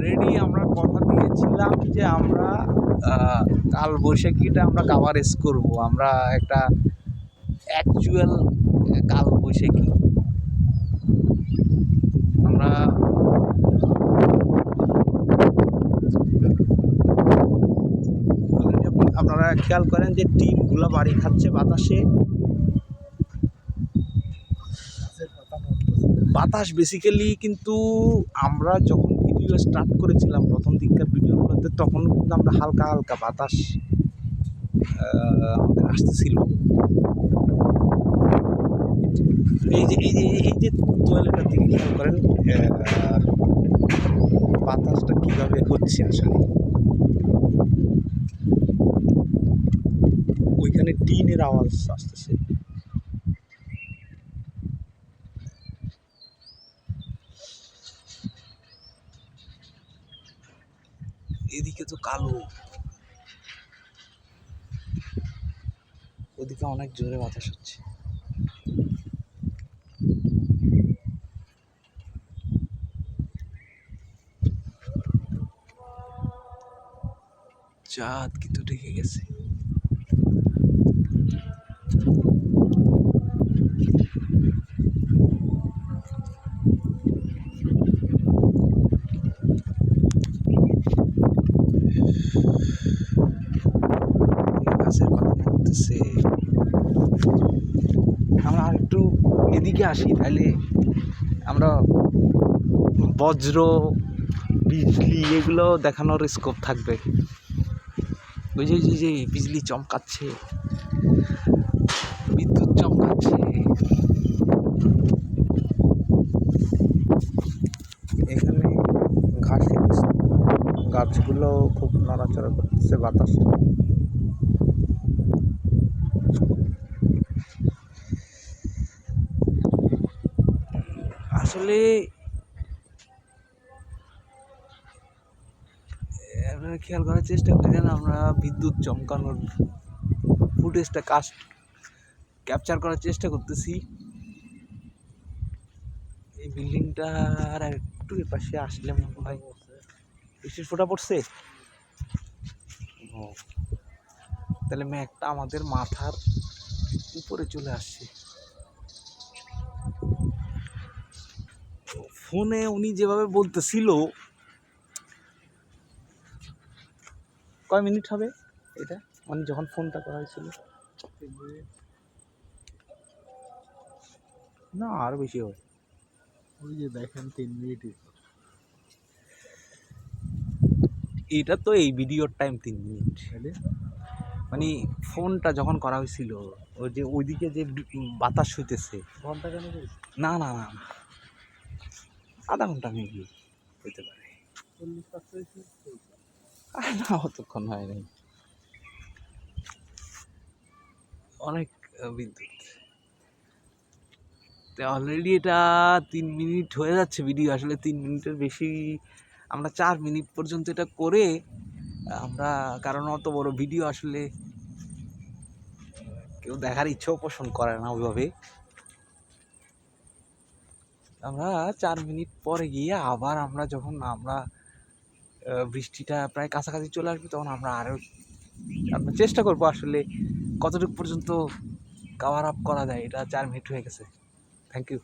Already আমরা কথা দিয়েছিলাম যে আমরা কাল বৈশাখীটা আমরা কাভারেজ করব। আমরা একটা অ্যাকচুয়াল কাল বৈশাখী আমরা আপনারা খেয়াল করেন যে টিনগুলো বাড়ি খাচ্ছে বাতাসে। বাতাস বেসিক্যালি কিন্তু আমরা যখন ভিডিও স্টার্ট করেছিলাম প্রথম দিককার ভিডিওগুলোতে, তখন কিন্তু আমরা হালকা হালকা বাতাস আমাদের আসতেছিল। এই যে টয়লেটের দিকে খেয়াল করেন বাতাসটা কীভাবে হচ্ছে আসলে। ওইখানে টিনের আওয়াজ আসতেছে। এদিকে তো কালো, ওদিকে অনেক জোরে বাতাস হচ্ছে। চাঁদ কিন্তু ঢেকে গেছে। গাছের কথা বলতেছে। আমরা একটু এদিকে আসি, তাহলে আমরা বজ্র বিজলি এগুলো দেখানোর স্কোপ থাকবে। ওই যে বিজলি চমকাচ্ছে, বিদ্যুৎ চমকাচ্ছে। এখানে গাছগুলো খুব নড়াচড়া করতেছে বাতাসে। আসলে আপনারা খেয়াল করার চেষ্টা করেন, আমরা বিদ্যুৎ চমকানোর ফুটেজটা ক্যাপচার করার চেষ্টা করতেছি। এই বিল্ডিংটার একটু পাশে আসলে মনে হয় বৃষ্টির ফোঁটা পড়ছে। ও, তাহলে মেঘটা আমাদের মাথার উপরে চলে আসছে। ফোনে উনি যেভাবে বলতেছিল, কয় মিনিট হবে এটা মানে যখন ফোনটা করা হয়েছিল? না, আরো বেশি হবে। ওই যে দেখেন 3 মিনিট। এটা তো এই ভিডিওর টাইম 3 মিনিট। মানে ফোনটা যখন করা হয়েছিল, ওই যে ওইদিকে যে বাতাস হইতেছে। ঘন্টা কেন? না না না, আধা ঘন্টা মেবি হইতে পারে। 40-45 না, অতক্ষণ হয় নাই। অনেক বিদ্যুৎ। তো অলরেডি এটা 3 মিনিট হয়ে যাচ্ছে ভিডিও। আসলে 3 মিনিটের বেশি আমরা 4 মিনিট পর্যন্ত এটা করে আমরা, কারণ অত বড় ভিডিও আসলে কেউ দেখার ইচ্ছাও পোষণ করে না ওইভাবে। আমরা 4 মিনিট পরে গিয়ে আবার আমরা যখন বৃষ্টিটা প্রায় কাছাকাছি চলে আসবে, তখন আমরা চেষ্টা করবো আসলে কতটুকু পর্যন্ত কভার আপ করা যায়। এটা 4 মিনিট হয়ে গেছে। Thank you.